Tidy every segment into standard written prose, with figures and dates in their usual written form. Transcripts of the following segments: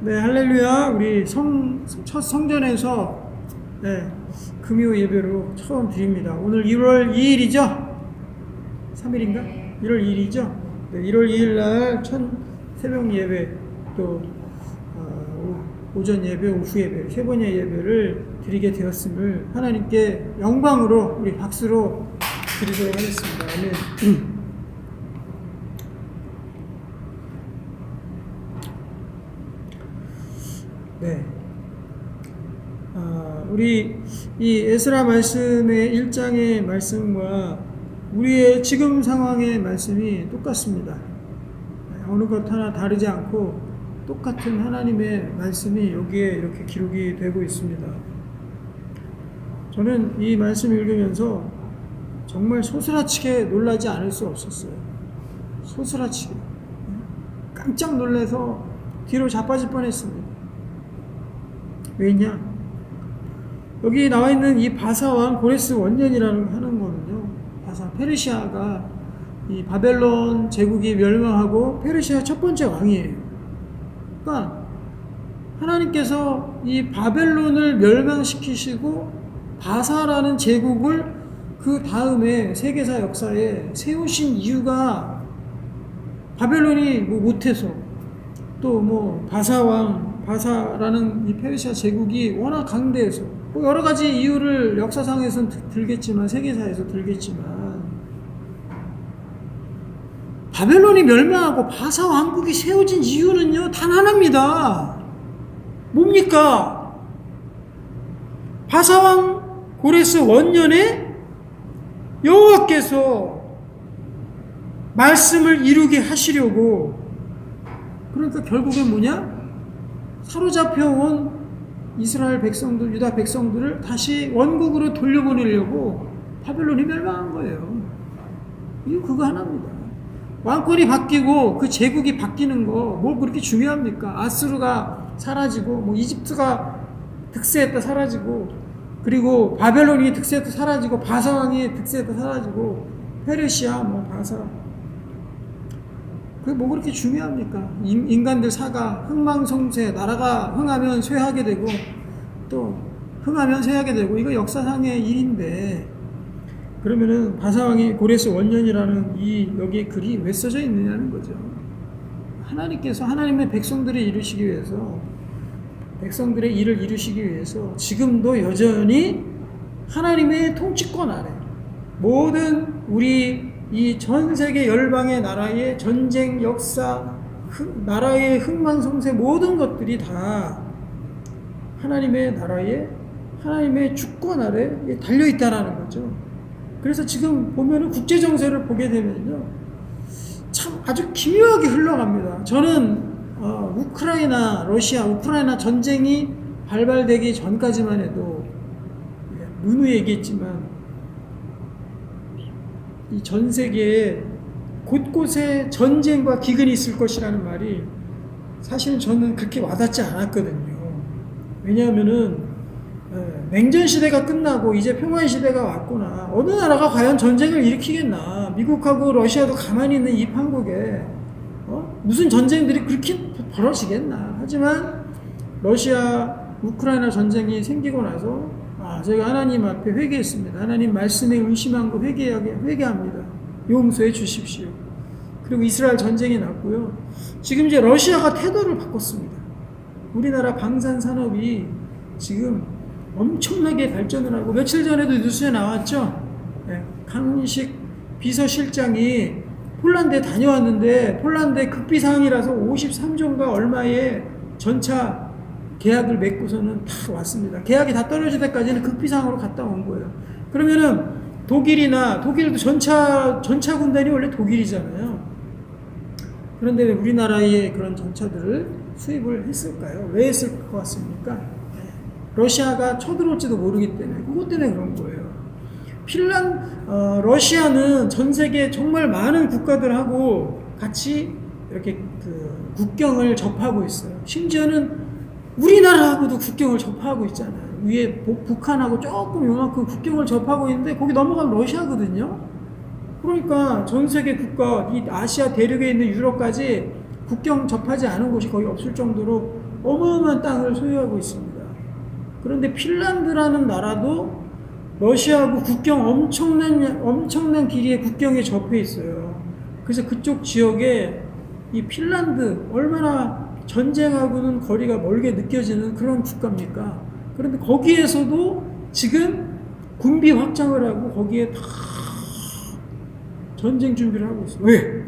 네, 할렐루야. 우리 첫 성전에서 네, 금요 예배로 처음 드립니다. 오늘 1월 2일이죠? 3일인가? 1월 2일이죠? 네, 1월 2일 날 첫 새벽 예배, 또 오전 예배, 오후 예배, 세 번의 예배를 드리게 되었음을 하나님께 영광으로 우리 박수로 드리도록 하겠습니다. 아멘. 네. 우리 이 에스라 말씀의 1장의 말씀과 우리의 지금 상황의 말씀이 똑같습니다. 어느 것 하나 다르지 않고 똑같은 하나님의 말씀이 여기에 이렇게 기록이 되고 있습니다. 저는 이 말씀을 읽으면서 정말 소스라치게 놀라지 않을 수 없었어요. 소스라치게. 깜짝 놀라서 뒤로 자빠질 뻔했습니다. 왜냐? 여기 나와 있는 이 바사왕 고레스 원년이라는 하는 거는요, 바사 페르시아가 이 바벨론 제국이 멸망하고 페르시아 첫 번째 왕이에요. 그러니까 하나님께서 이 바벨론을 멸망시키시고 바사라는 제국을 그 다음에 세계사 역사에 세우신 이유가 바벨론이 못해서, 또 바사라는 이 페르시아 제국이 워낙 강대해서, 여러 가지 이유를 역사상에서는 들겠지만, 세계사에서 들겠지만, 바벨론이 멸망하고 바사 왕국이 세워진 이유는요, 단 하나입니다. 뭡니까? 바사왕 고레스 원년에 여호와께서 말씀을 이루게 하시려고, 그러니까 결국엔 뭐냐? 사로잡혀온 이스라엘 백성들, 유다 백성들을 다시 원국으로 돌려보내려고 바벨론이 멸망한 거예요. 이거 그거 하나입니다. 왕권이 바뀌고 그 제국이 바뀌는 거 뭘 그렇게 중요합니까? 아수르가 사라지고, 이집트가 득세했다 사라지고, 그리고 바벨론이 득세했다 사라지고, 바사왕이 득세했다 사라지고, 페르시아, 바사. 그게 뭐 그렇게 중요합니까? 인간들 사가, 흥망성쇠, 나라가 흥하면 쇠하게 되고, 또 흥하면 쇠하게 되고, 이거 역사상의 일인데, 그러면은 바사왕이 고레스 원년이라는 여기에 글이 왜 써져 있느냐는 거죠. 하나님께서 하나님의 백성들을 이루시기 위해서, 백성들의 일을 이루시기 위해서 지금도 여전히 하나님의 통치권 아래 모든 우리 이 전 세계 열방의 나라의 전쟁, 역사, 나라의 흥망성쇠 모든 것들이 다 하나님의 나라에, 하나님의 주권 아래 달려있다라는 거죠. 그래서 지금 보면은 국제정세를 보게 되면요, 참 아주 기묘하게 흘러갑니다. 저는 우크라이나 전쟁이 발발되기 전까지만 해도 누누이 얘기했지만, 이 전 세계에 곳곳에 전쟁과 기근이 있을 것이라는 말이 사실은 저는 그렇게 와닿지 않았거든요. 왜냐하면은 냉전 시대가 끝나고 이제 평화의 시대가 왔구나. 어느 나라가 과연 전쟁을 일으키겠나. 미국하고 러시아도 가만히 있는 이 판국에 무슨 전쟁들이 그렇게 벌어지겠나. 하지만 러시아 우크라이나 전쟁이 생기고 나서 저희가 하나님 앞에 회개했습니다. 하나님 말씀에 의심한 거 회개합니다. 용서해 주십시오. 그리고 이스라엘 전쟁이 났고요. 지금 이제 러시아가 태도를 바꿨습니다. 우리나라 방산 산업이 지금 엄청나게 발전을 하고, 며칠 전에도 뉴스에 나왔죠. 강훈식 비서실장이 폴란드에 다녀왔는데 폴란드의 급비상이라서 53조인가 얼마의 전차 계약을 맺고서는 다 왔습니다. 계약이 다 떨어질 때까지는 급비상으로 갔다 온 거예요. 그러면은 독일도 전차 군단이 원래 독일이잖아요. 그런데 왜 우리나라의 그런 전차들을 수입을 했을까요? 왜 했을 것 같습니까? 러시아가 쳐들어올지도 모르기 때문에, 그것 때문에 그런 거예요. 러시아는 전 세계 정말 많은 국가들하고 같이 이렇게 국경을 접하고 있어요. 심지어는 우리나라하고도 국경을 접하고 있잖아요. 위에 북한하고 조금 요만큼 국경을 접하고 있는데 거기 넘어가면 러시아거든요. 그러니까 전 세계 국가, 이 아시아 대륙에 있는 유럽까지 국경 접하지 않은 곳이 거의 없을 정도로 어마어마한 땅을 소유하고 있습니다. 그런데 핀란드라는 나라도 러시아하고 국경 엄청난 길이의 국경에 접해 있어요. 그래서 그쪽 지역에 이 핀란드 얼마나 전쟁하고는 거리가 멀게 느껴지는 그런 국가입니까? 그런데 거기에서도 지금 군비 확장을 하고 거기에 다 전쟁 준비를 하고 있어요. 왜?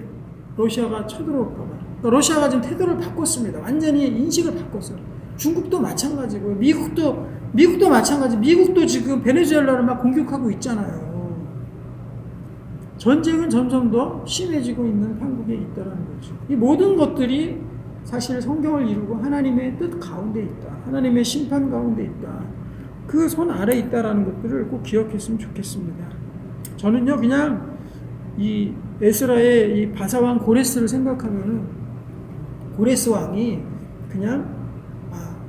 러시아가 쳐들어올까 봐. 그러니까 러시아가 지금 태도를 바꿨습니다. 완전히 인식을 바꿨어요. 중국도 마찬가지고 미국도 마찬가지. 미국도 지금 베네수엘라를 막 공격하고 있잖아요. 전쟁은 점점 더 심해지고 있는 한국에 있다는 거죠. 이 모든 것들이 사실 성경을 이루고 하나님의 뜻 가운데 있다. 하나님의 심판 가운데 있다. 그 손 아래 있다라는 것들을 꼭 기억했으면 좋겠습니다. 저는요 그냥 이 에스라의 이 바사왕 고레스를 생각하면은 고레스 왕이 그냥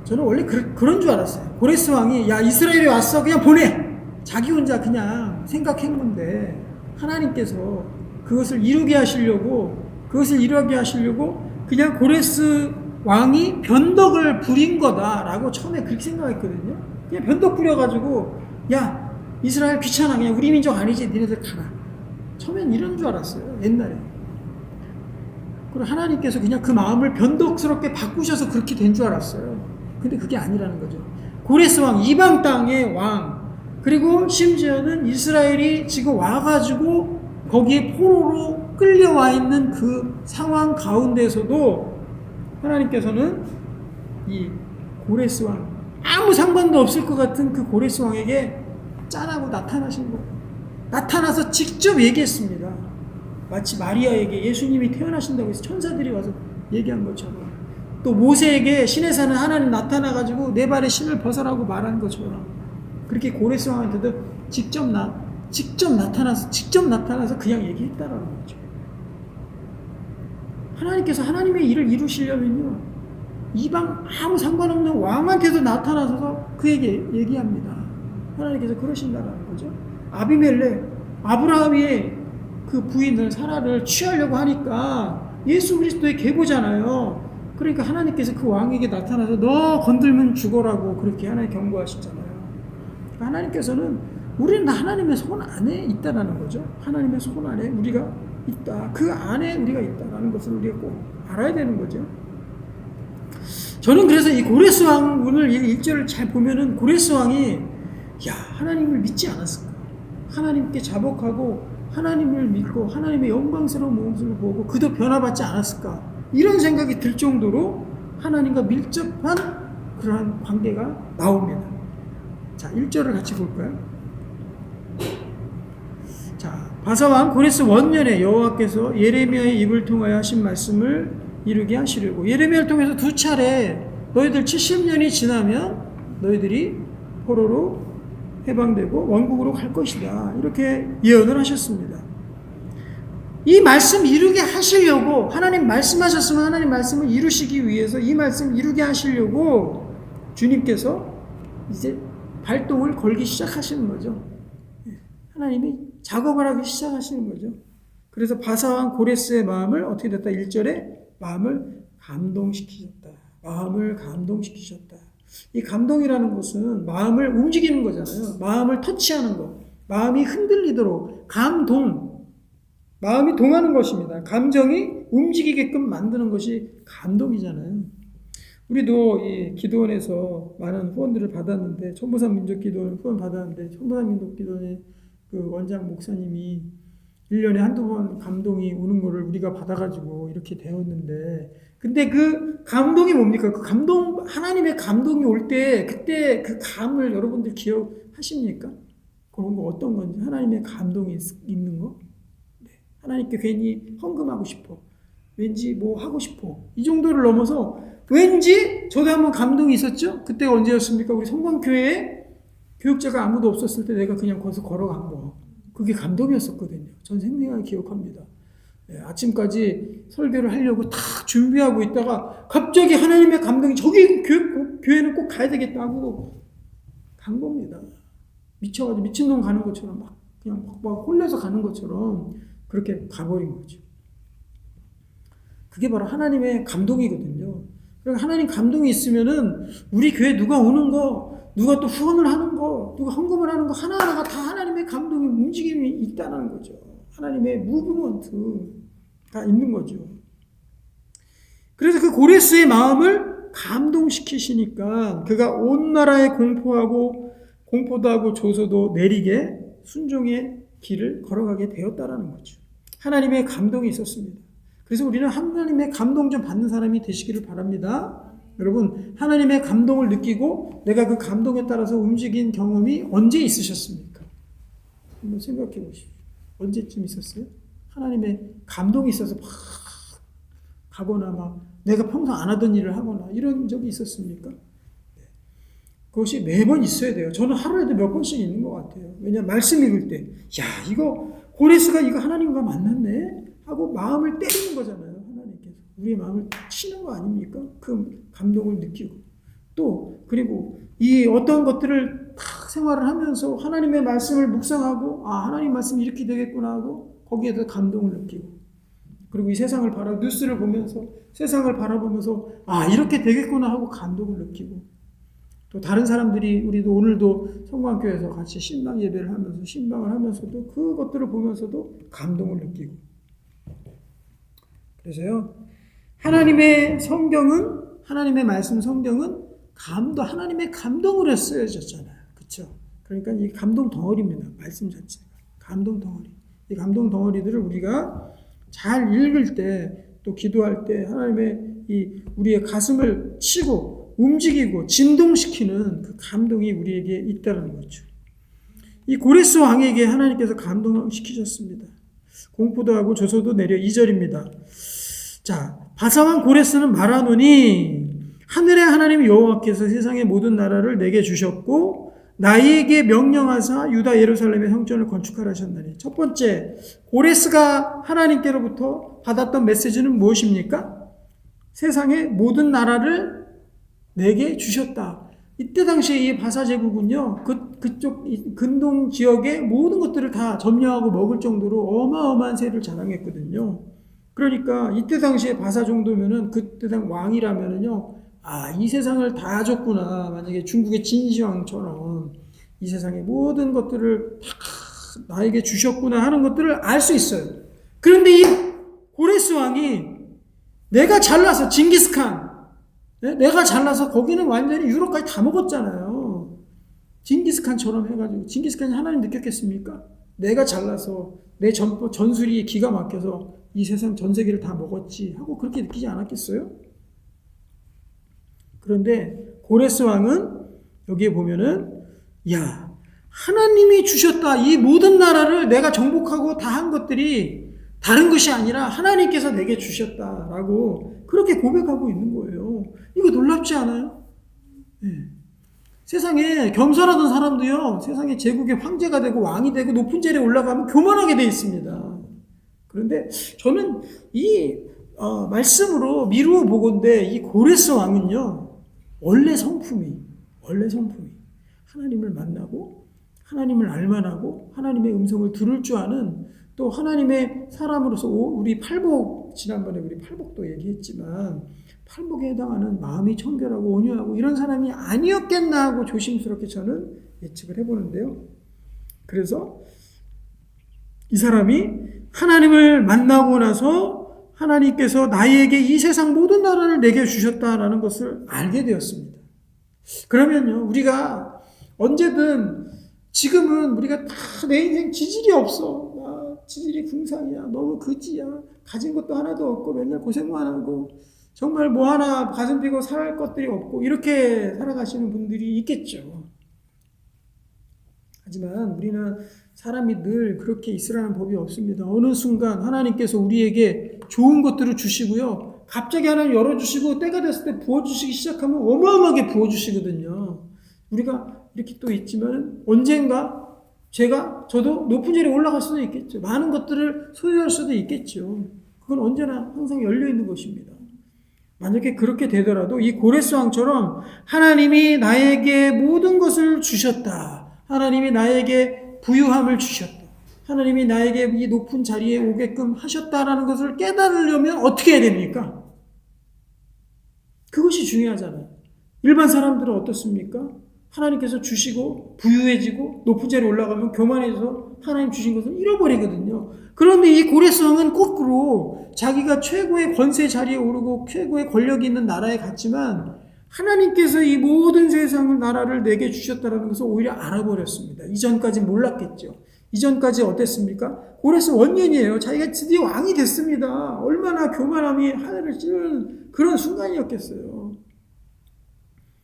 저는 원래 그런 줄 알았어요. 고레스 왕이 야 이스라엘에 왔어 그냥 보내. 자기 혼자 그냥 생각한 건데 하나님께서 그것을 이루게 하시려고 그냥 고레스 왕이 변덕을 부린 거다라고 처음에 그렇게 생각했거든요. 그냥 변덕 부려가지고 야 이스라엘 귀찮아 그냥 우리 민족 아니지 니네들 가라. 처음엔 이런 줄 알았어요. 옛날에. 그리고 하나님께서 그냥 그 마음을 변덕스럽게 바꾸셔서 그렇게 된 줄 알았어요. 근데 그게 아니라는 거죠. 고레스 왕 이방 땅의 왕 그리고 심지어는 이스라엘이 지금 와가지고 거기에 포로로 끌려와 있는 그 상황 가운데서도 하나님께서는 이 고레스 왕 아무 상관도 없을 것 같은 그 고레스 왕에게 짠하고 나타나신 거예요. 나타나서 직접 얘기했습니다. 마치 마리아에게 예수님이 태어나신다고 해서 천사들이 와서 얘기한 것처럼 또 모세에게 신의 산에 하나님 나타나가지고 내 발에 신을 벗어라고 말한 것처럼 그렇게 고레스 왕한테도 직접 나타나서 그냥 얘기했다라는 거죠. 하나님께서 하나님의 일을 이루시려면요 이방 아무 상관없는 왕한테도 나타나서 그에게 얘기합니다. 하나님께서 그러신다라는 거죠. 아브라함이 그 부인을 사라를 취하려고 하니까 예수 그리스도의 계보잖아요. 그러니까 하나님께서 그 왕에게 나타나서 너 건들면 죽어라고 그렇게 하나님 경고하시잖아요. 하나님께서는 우리는 하나님의 손 안에 있다라는 거죠. 하나님의 손 안에 우리가 있다. 그 안에 우리가 있다라는 것을 우리가 꼭 알아야 되는 거죠. 저는 그래서 이 고레스 왕 오늘 1절을 잘 보면은 고레스 왕이 하나님을 믿지 않았을까? 하나님께 자복하고 하나님을 믿고 하나님의 영광스러운 모습을 보고 그도 변화받지 않았을까? 이런 생각이 들 정도로 하나님과 밀접한 그러한 관계가 나옵니다. 자, 1절을 같이 볼까요? 자, 바사왕 고레스 원년에 여호와께서 예레미야의 입을 통하여 하신 말씀을 이루게 하시려고 예레미야를 통해서 2차례 너희들 70년이 지나면 너희들이 포로로 해방되고 원국으로 갈 것이다. 이렇게 예언을 하셨습니다. 이 말씀 이루게 하시려고 하나님 말씀하셨으면 하나님 말씀을 이루시기 위해서 이 말씀 이루게 하시려고 주님께서 이제 발동을 걸기 시작하시는 거죠. 하나님이 작업을 하기 시작하시는 거죠. 그래서 바사왕 고레스의 마음을 어떻게 됐다? 1절에 마음을 감동시키셨다. 마음을 감동시키셨다. 이 감동이라는 것은 마음을 움직이는 거잖아요. 마음을 터치하는 것. 마음이 흔들리도록 마음이 동하는 것입니다. 감정이 움직이게끔 만드는 것이 감동이잖아요. 우리도 이 기도원에서 많은 후원들을 받았는데 천보산 민족기도원 후원 받았는데 천보산 민족기도원의 그 원장 목사님이 1년에 한두 번 감동이 오는 거를 우리가 받아가지고 이렇게 되었는데 근데 그 감동이 뭡니까? 그 감동, 하나님의 감동이 올 때 그때 그 감을 여러분들 기억하십니까? 그런 거 어떤 건지 하나님의 감동이 있는 거? 네. 하나님께 괜히 헌금하고 싶어. 왠지 뭐 하고 싶어. 이 정도를 넘어서 왠지 저도 한번 감동이 있었죠? 그때가 언제였습니까? 우리 성광교회에 교육자가 아무도 없었을 때 내가 그냥 거기서 걸어간 거. 그게 감동이었었거든요. 전 생생하게 기억합니다. 네, 아침까지 설교를 하려고 다 준비하고 있다가 갑자기 하나님의 감동이 저기 교회는 꼭 가야 되겠다 하고 간 겁니다. 미쳐가지고 미친놈 가는 것처럼 그냥 막 홀려서 가는 것처럼 그렇게 가버린 거죠. 그게 바로 하나님의 감동이거든요. 그러니까 하나님 감동이 있으면은 우리 교회 누가 오는 거, 누가 또 후원을 하는 거, 누가 헌금을 하는 거 하나하나가 다 하나님의 감동이 움직임이 있다는 거죠. 하나님의 무브먼트가 있는 거죠. 그래서 그 고레스의 마음을 감동시키시니까 그가 온 나라에 공포도 하고 조소도 내리게 순종의 길을 걸어가게 되었다라는 거죠. 하나님의 감동이 있었습니다. 그래서 우리는 하나님의 감동 좀 받는 사람이 되시기를 바랍니다. 여러분, 하나님의 감동을 느끼고 내가 그 감동에 따라서 움직인 경험이 언제 있으셨습니까? 한번 생각해 보십시오. 언제쯤 있었어요? 하나님의 감동이 있어서 막 가거나 막 내가 평소 안 하던 일을 하거나 이런 적이 있었습니까? 그것이 매번 있어야 돼요. 저는 하루에도 몇 번씩 있는 것 같아요. 왜냐하면 말씀 읽을 때 이거 고레스가 이거 하나님과 만났네 하고 마음을 때리는 거잖아요. 하나님께서 우리의 마음을 치는 거 아닙니까? 그 감동을 느끼고 또 그리고 이 어떤 것들을 딱 생활을 하면서 하나님의 말씀을 묵상하고 하나님 말씀이 이렇게 되겠구나 하고 거기에서 감동을 느끼고 그리고 이 세상을 뉴스를 보면서 세상을 바라보면서 이렇게 되겠구나 하고 감동을 느끼고 또 다른 사람들이 우리도 오늘도 성광교회에서 같이 신방 예배를 하면서 신방을 하면서도 그것들을 보면서도 감동을 느끼고 그래서요 하나님의 성경은 하나님의 말씀 성경은 하나님의 감동으로 쓰여졌잖아요. 그렇죠? 그러니까 이 감동 덩어리입니다. 말씀 자체가 감동 덩어리. 이 감동 덩어리들을 우리가 잘 읽을 때 또 기도할 때 하나님의 우리의 가슴을 치고 움직이고 진동시키는 그 감동이 우리에게 있다는 거죠. 이 고레스 왕에게 하나님께서 감동시키셨습니다. 공포도 하고 조소도 내려 2절입니다. 자, 바사왕 고레스는 말하노니 하늘의 하나님 여호와께서 세상의 모든 나라를 내게 주셨고 나에게 명령하사 유다 예루살렘의 성전을 건축하라 하셨나니. 첫 번째, 고레스가 하나님께로부터 받았던 메시지는 무엇입니까? 세상의 모든 나라를 내게 주셨다. 이때 당시에 이 바사 제국은요, 그쪽 근동 지역의 모든 것들을 다 점령하고 먹을 정도로 어마어마한 세를 자랑했거든요. 그러니까 이때 당시에 바사 정도면은 그때 당 왕이라면은요, 이 세상을 다 줬구나. 만약에 중국의 진시황처럼 이 세상의 모든 것들을 다 나에게 주셨구나 하는 것들을 알 수 있어요. 그런데 이 고레스 왕이 내가 잘나서 징기스칸, 내가 잘나서 거기는 완전히 유럽까지 다 먹었잖아요. 징기스칸처럼 해가지고 징기스칸이 하나님 느꼈겠습니까? 내가 잘나서 내 전술이 기가 막혀서 이 세상 전 세계를 다 먹었지 하고 그렇게 느끼지 않았겠어요? 그런데 고레스 왕은 여기에 보면은 하나님이 주셨다. 이 모든 나라를 내가 정복하고 다 한 것들이 다른 것이 아니라 하나님께서 내게 주셨다라고 그렇게 고백하고 있는 거예요. 이거 놀랍지 않아요? 네. 세상에 겸손하던 사람도요, 세상에 제국의 황제가 되고 왕이 되고 높은 자리에 올라가면 교만하게 돼 있습니다. 그런데 저는 이 말씀으로 미루어 보건대 이 고레스 왕은요, 원래 성품이 하나님을 만나고 하나님을 알만하고 하나님의 음성을 들을 줄 아는 또 하나님의 사람으로서 우리 팔복 지난번에 우리 팔복도 얘기했지만 팔복에 해당하는 마음이 청결하고 온유하고 이런 사람이 아니었겠나 하고 조심스럽게 저는 예측을 해보는데요. 그래서 이 사람이 하나님을 만나고 나서 하나님께서 나에게 이 세상 모든 나라를 내게 주셨다라는 것을 알게 되었습니다. 그러면요, 우리가 언제든 지금은 우리가 다 내 인생 지질이 없어. 지질이 궁상이야. 너무 그지야. 가진 것도 하나도 없고 맨날 고생만 하고 정말 뭐 하나 가슴 펴고 살 것들이 없고 이렇게 살아가시는 분들이 있겠죠. 하지만 우리는 사람이 늘 그렇게 있으라는 법이 없습니다. 어느 순간 하나님께서 우리에게 좋은 것들을 주시고요. 갑자기 하나님 열어주시고 때가 됐을 때 부어주시기 시작하면 어마어마하게 부어주시거든요. 우리가 이렇게 또 있지만 언젠가 저도 높은 자리에 올라갈 수도 있겠죠. 많은 것들을 소유할 수도 있겠죠. 그건 언제나 항상 열려있는 것입니다. 만약에 그렇게 되더라도 이 고레스 왕처럼 하나님이 나에게 모든 것을 주셨다. 하나님이 나에게 부유함을 주셨다. 하나님이 나에게 이 높은 자리에 오게끔 하셨다라는 것을 깨달으려면 어떻게 해야 됩니까? 그것이 중요하잖아요. 일반 사람들은 어떻습니까? 하나님께서 주시고 부유해지고 높은 자리에 올라가면 교만해져서 하나님 주신 것을 잃어버리거든요. 그런데 이 고레스 왕은 거꾸로 자기가 최고의 권세 자리에 오르고 최고의 권력이 있는 나라에 갔지만 하나님께서 이 모든 세상을 나라를 내게 주셨다는 것을 오히려 알아버렸습니다. 이전까지 몰랐겠죠. 이전까지 어땠습니까? 고레스 원년이에요. 자기가 드디어 왕이 됐습니다. 얼마나 교만함이 하늘을 찌르는 그런 순간이었겠어요.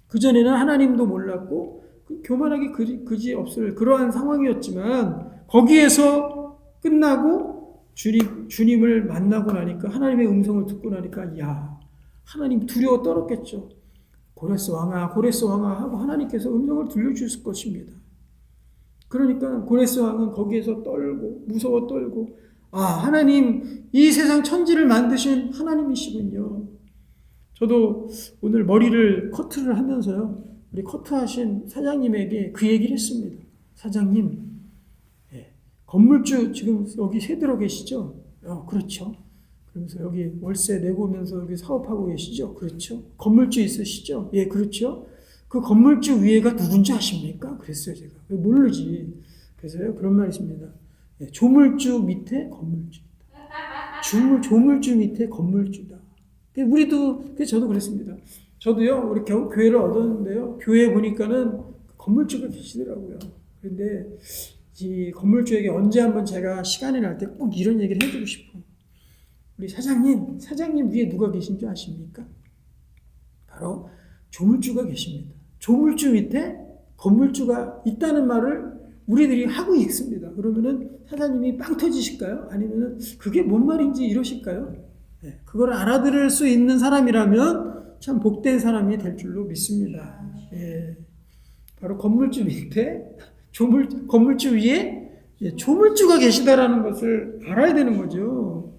그전에는 하나님도 몰랐고 교만하기 그지 없을 그러한 상황이었지만 거기에서 끝나고 주님을 만나고 나니까 하나님의 음성을 듣고 나니까 야 하나님 두려워 떨었겠죠. 고레스 왕아 하고 하나님께서 음성을 들려주실 것입니다. 그러니까 고레스 왕은 거기에서 떨고 무서워 떨고 하나님 이 세상 천지를 만드신 하나님이시군요. 저도 오늘 머리를 커트를 하면서요. 우리 커트하신 사장님에게 그 얘기를 했습니다. 사장님, 건물주 지금 여기 세 들어 계시죠? 그렇죠. 그러면서 여기 월세 내고면서 여기 사업하고 계시죠? 그렇죠. 건물주 있으시죠? 예, 그렇죠. 그 건물주 위에가 누군지 아십니까? 그랬어요, 제가. 모르지. 그래서요, 그런 말이십니다. 조물주 밑에 건물주다. 조물주 밑에 건물주다. 우리도, 저도 그랬습니다. 저도요, 우리 교회를 얻었는데요, 교회에 보니까는 건물주가 계시더라고요. 그런데 이 건물주에게 언제 한번 제가 시간이 날 때 꼭 이런 얘기를 해주고 싶어요. 우리 사장님 위에 누가 계신지 아십니까? 바로 조물주가 계십니다. 조물주 밑에 건물주가 있다는 말을 우리들이 하고 있습니다. 그러면은 사장님이 빵 터지실까요? 아니면은 그게 뭔 말인지 이러실까요? 그걸 알아들을 수 있는 사람이라면 참 복된 사람이 될 줄로 믿습니다. 바로 건물주 밑에 건물주 위에 조물주가 계시다라는 것을 알아야 되는 거죠.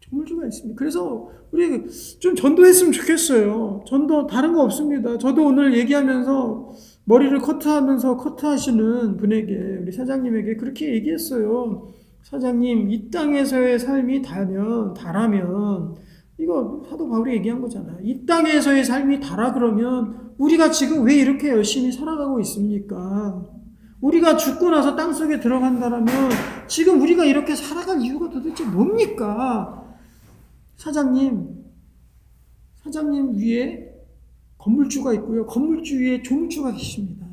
조물주가 있습니다. 그래서 우리 좀 전도했으면 좋겠어요. 전도 다른 거 없습니다. 저도 오늘 얘기하면서 머리를 커트하시는 분에게 우리 사장님에게 그렇게 얘기했어요. 사장님, 이 땅에서의 삶이 다라면 이거 사도 바울이 얘기한 거잖아요. 이 땅에서의 삶이 다라 그러면 우리가 지금 왜 이렇게 열심히 살아가고 있습니까? 우리가 죽고 나서 땅속에 들어간다라면 지금 우리가 이렇게 살아갈 이유가 도대체 뭡니까? 사장님 위에 건물주가 있고요. 건물주 위에 조물주가 계십니다.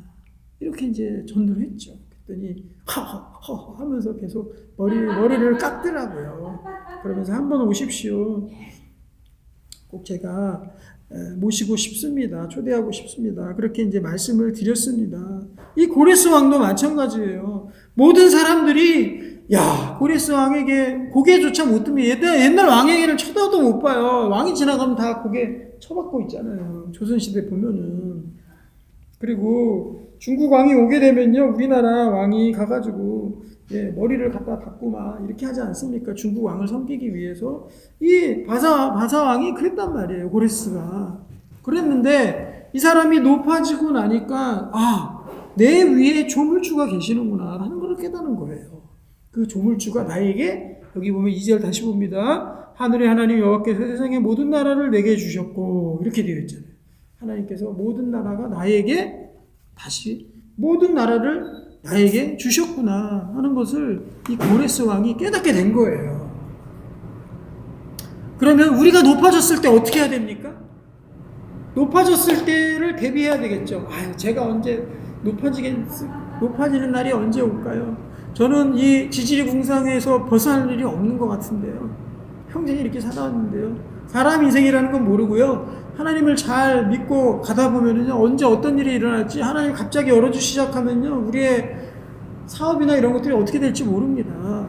이렇게 이제 전도를 했죠. 그랬더니 허 하면서 계속 머리를 깎더라고요. 그러면서 한번 오십시오. 꼭 제가 모시고 싶습니다. 초대하고 싶습니다. 그렇게 이제 말씀을 드렸습니다. 이 고레스 왕도 마찬가지예요. 모든 사람들이 고레스 왕에게 고개조차 못 듭니다. 옛날 왕에게는 쳐다도 못 봐요. 왕이 지나가면 다 고개 쳐박고 있잖아요. 조선시대 보면은. 그리고 중국 왕이 오게 되면요, 우리나라 왕이 가가지고 머리를 갖다 닦고 막 이렇게 하지 않습니까? 중국 왕을 섬기기 위해서. 이 바사 왕이 그랬단 말이에요. 고레스가 그랬는데 이 사람이 높아지고 나니까 내 위에 조물주가 계시는구나 하는 걸 깨닫는 거예요. 그 조물주가 나에게, 여기 보면 2절 다시 봅니다. 하늘의 하나님 여호와께서 세상의 모든 나라를 내게 주셨고, 이렇게 되어 있잖아요. 하나님께서 모든 나라가 모든 나라를 나에게 주셨구나 하는 것을 이 고레스 왕이 깨닫게 된 거예요. 그러면 우리가 높아졌을 때 어떻게 해야 됩니까? 높아졌을 때를 대비해야 되겠죠. 제가 언제 높아지는 날이 언제 올까요? 저는 이 지지리 궁상에서 벗어날 일이 없는 것 같은데요. 평생 이렇게 살아왔는데요. 사람 인생이라는 건 모르고요. 하나님을 잘 믿고 가다 보면은요, 언제 어떤 일이 일어날지 하나님 갑자기 열어주기 시작하면요, 우리의 사업이나 이런 것들이 어떻게 될지 모릅니다.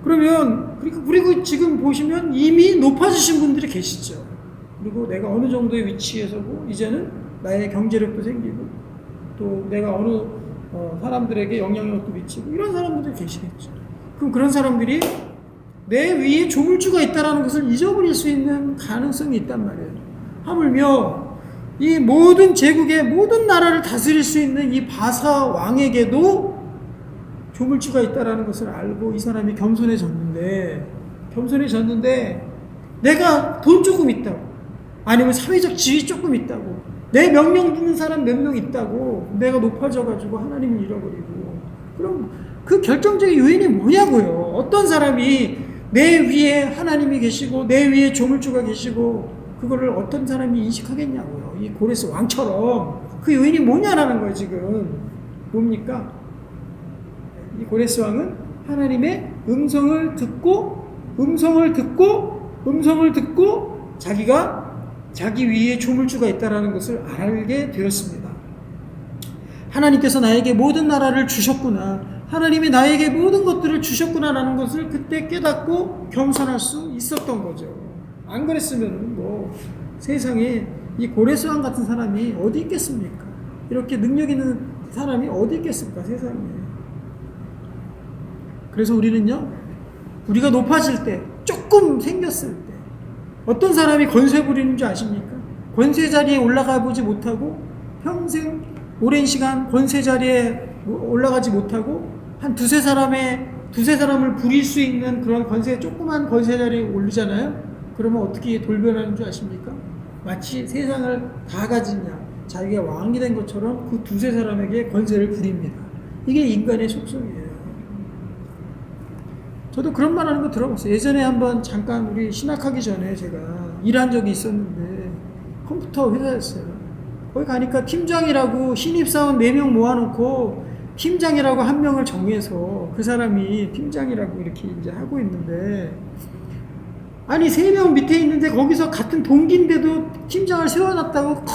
그리고 지금 보시면 이미 높아지신 분들이 계시죠. 그리고 내가 어느 정도의 위치에 서고 이제는 나의 경제력도 생기고 또 내가 어느 사람들에게 영향력도 미치고 이런 사람들이 계시겠죠. 그럼 그런 사람들이 내 위에 조물주가 있다는 것을 잊어버릴 수 있는 가능성이 있단 말이에요. 하물며 이 모든 제국의 모든 나라를 다스릴 수 있는 이 바사 왕에게도 조물주가 있다는 것을 알고 이 사람이 겸손해졌는데 내가 돈 조금 있다고, 아니면 사회적 지위 조금 있다고, 내 명령 듣는 사람 몇 명 있다고 내가 높아져가지고 하나님을 잃어버리고, 그럼 그 결정적인 요인이 뭐냐고요. 어떤 사람이 내 위에 하나님이 계시고 내 위에 조물주가 계시고 그거를 어떤 사람이 인식하겠냐고요. 이 고레스 왕처럼. 그 요인이 뭐냐라는 거예요. 지금 뭡니까? 이 고레스 왕은 하나님의 음성을 듣고 자기가 자기 위에 조물주가 있다는 것을 알게 되었습니다. 하나님께서 나에게 모든 나라를 주셨구나, 하나님이 나에게 모든 것들을 주셨구나라는 것을 그때 깨닫고 겸손할 수 있었던 거죠. 안 그랬으면 뭐 세상에 이 고레스 왕 같은 사람이 어디 있겠습니까? 이렇게 능력 있는 사람이 어디 있겠습니까? 세상에. 그래서 우리는요, 우리가 높아질 때, 조금 생겼을 때, 어떤 사람이 권세 부리는 줄 아십니까? 권세 자리에 올라가 보지 못하고 평생 오랜 시간 권세 자리에 올라가지 못하고 한 두세 사람을 부릴 수 있는 그런 조그만 권세 자리에 오르잖아요. 그러면 어떻게 돌변하는 줄 아십니까? 마치 세상을 다 가진 양, 자기가 왕이 된 것처럼 그 두세 사람에게 권세를 부립니다. 이게 인간의 속성이에요. 저도 그런 말 하는 거 들어봤어요. 예전에 한번 잠깐 우리 신학하기 전에 제가 일한 적이 있었는데 컴퓨터 회사였어요. 거기 가니까 팀장이라고 신입사원 4명 모아놓고 팀장이라고 한 명을 정해서 그 사람이 팀장이라고 이렇게 이제 하고 있는데, 아니 3명 밑에 있는데 거기서 같은 동기인데도 팀장을 세워놨다고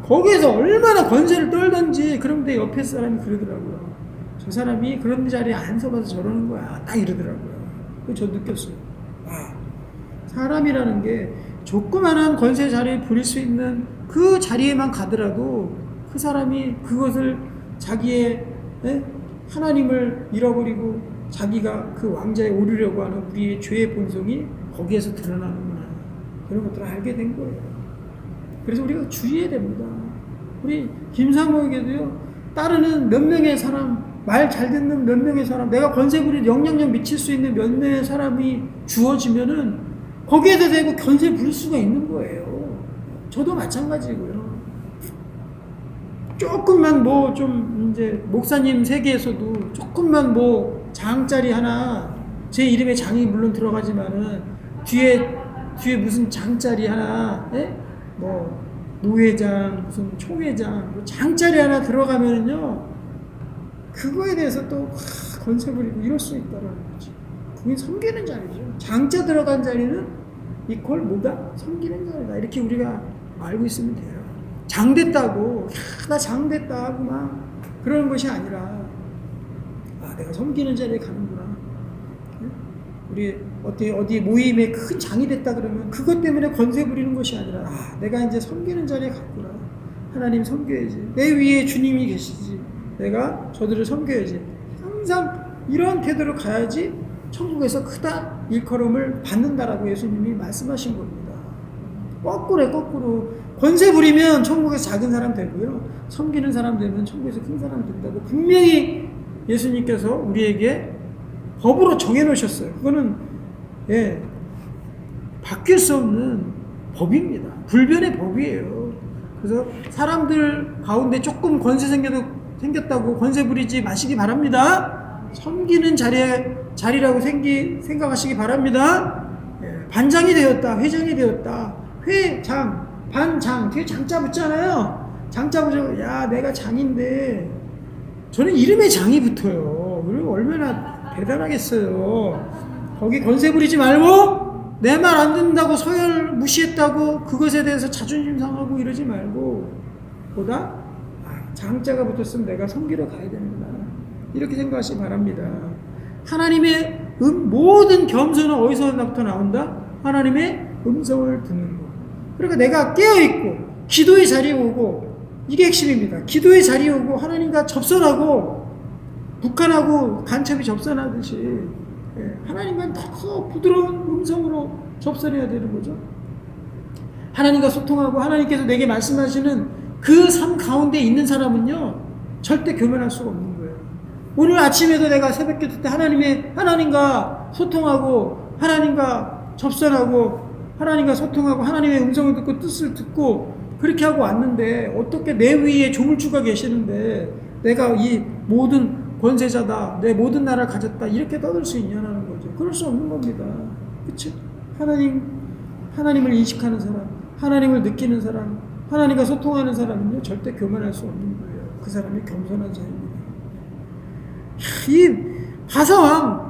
거기에서 얼마나 권세를 떨던지. 그런데 옆에 사람이 그러더라고요. 저 사람이 그런 자리에 안 서봐서 저러는 거야. 딱 이러더라고요. 저 느꼈어요. 아, 사람이라는 게 조그만한 권세 자리에 부릴 수 있는 그 자리에만 가더라도 그 사람이 그것을 자기의 하나님을 잃어버리고 자기가 그 왕자에 오르려고 하는 우리의 죄의 본성이 거기에서 드러나는구나. 그런 것들을 알게 된 거예요. 그래서 우리가 주의해야 됩니다. 우리 김사모에게도요, 따르는 몇 명의 사람, 말 잘 듣는 몇 명의 사람, 내가 권세 부릴 영향력 미칠 수 있는 몇 명의 사람이 주어지면은 거기에다 대고 권세 부릴 수가 있는 거예요. 저도 마찬가지고요. 조금만 뭐 좀 이제 목사님 세계에서도 조금만 뭐 장짜리 하나, 제 이름에 장이 물론 들어가지만은 뒤에 무슨 장짜리 하나, 뭐 노회장, 무슨 총회장, 뭐 장짜리 하나 들어가면은요, 그거에 대해서 또 권세 부리고 이럴 수 있다라는 거지. 그게 섬기는 자리죠. 장자 들어간 자리는 이퀄 뭐다? 섬기는 자리다. 이렇게 우리가 알고 있으면 돼요. 장됐다고, 나 장됐다 하고 막 그러는 것이 아니라, 아, 내가 섬기는 자리에 가는구나. 우리 어디 모임에 큰 장이 됐다 그러면 그것 때문에 권세 부리는 것이 아니라, 아, 내가 이제 섬기는 자리에 갔구나. 하나님 섬겨야지. 내 위에 주님이 계시지. 내가 저들을 섬겨야지. 항상 이런 태도로 가야지 천국에서 크다 일컬음을 받는다라고 예수님이 말씀하신 겁니다. 거꾸로 권세 부리면 천국에서 작은 사람 되고요, 섬기는 사람 되면 천국에서 큰 사람 된다고 분명히 예수님께서 우리에게 법으로 정해놓으셨어요. 그거는 바뀔 수 없는 법입니다. 불변의 법이에요. 그래서 사람들 가운데 조금 권세 생겼다고 권세 부리지 마시기 바랍니다. 섬기는 자리라고 생각하시기 바랍니다. 반장이 되었다, 회장이 되었다, 회장, 반장, 뒤에 장자 붙잖아요. 장자 붙여, 야, 내가 장인데, 저는 이름에 장이 붙어요. 그리고 얼마나 대단하겠어요. 거기 권세 부리지 말고, 내 말 안 듣는다고 서열 무시했다고 그것에 대해서 자존심 상하고 이러지 말고, 보다 장자가 붙었으면 내가 섬기러 가야 되는구나. 이렇게 생각하시기 바랍니다. 하나님의 모든 겸손은 어디서부터 나온다? 하나님의 음성을 듣는 것. 그러니까 내가 깨어있고 기도의 자리에 오고, 이게 핵심입니다. 기도의 자리에 오고 하나님과 접선하고, 북한하고 간첩이 접선하듯이 하나님과 더 부드러운 음성으로 접선해야 되는 거죠. 하나님과 소통하고 하나님께서 내게 말씀하시는 그 삶 가운데 있는 사람은요, 절대 교만할 수가 없는 거예요. 오늘 아침에도 내가 새벽기도 때 하나님과 소통하고 하나님과 접선하고 하나님과 소통하고 하나님의 음성을 듣고 뜻을 듣고 그렇게 하고 왔는데 어떻게 내 위에 조물주가 계시는데 내가 이 모든 권세자다, 내 모든 나라를 가졌다 이렇게 떠들 수 있냐는 거죠. 그럴 수 없는 겁니다. 그렇죠? 하나님을 인식하는 사람, 하나님을 느끼는 사람, 하나님과 소통하는 사람은요 절대 교만할 수 없는 거예요. 그 사람이 겸손한 자입니다. 이 바사왕,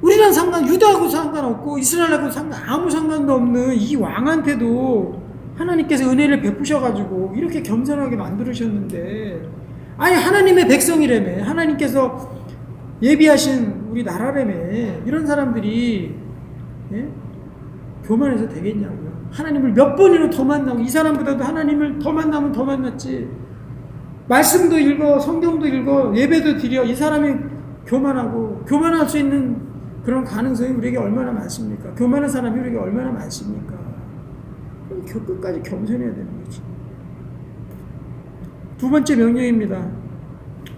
우리랑 유다하고 상관없고 이스라엘하고 아무 상관도 없는 이 왕한테도 하나님께서 은혜를 베푸셔가지고 이렇게 겸손하게 만들으셨는데, 아니 하나님의 백성이라며, 하나님께서 예비하신 우리 나라라며, 이런 사람들이 교만해서 되겠냐고요. 하나님을 몇 번이나 더 만나고, 이 사람보다도 하나님을 더 만나면 더 만났지, 말씀도 읽어, 성경도 읽어, 예배도 드려, 이 사람이 교만할 수 있는 그런 가능성이 우리에게 얼마나 많습니까? 교만한 사람이 우리에게 얼마나 많습니까? 끝까지 겸손해야 되는 거지. 두 번째 명령입니다.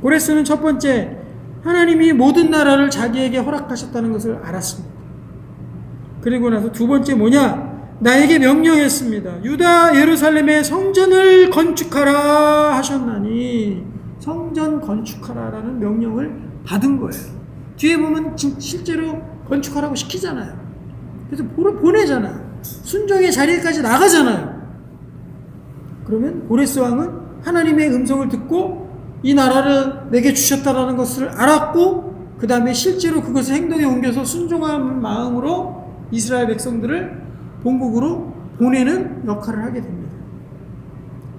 고레스는 첫 번째, 하나님이 모든 나라를 자기에게 허락하셨다는 것을 알았습니다. 그리고 나서 두 번째 뭐냐? 나에게 명령했습니다. 유다 예루살렘에 성전을 건축하라 하셨나니, 성전 건축하라라는 명령을 받은 거예요. 뒤에 보면 실제로 건축하라고 시키잖아요. 그래서 보내잖아요. 순종의 자리까지 나가잖아요. 그러면 고레스 왕은 하나님의 음성을 듣고 이 나라를 내게 주셨다라는 것을 알았고, 그 다음에 실제로 그것을 행동에 옮겨서 순종하는 마음으로 이스라엘 백성들을 본국으로 보내는 역할을 하게 됩니다.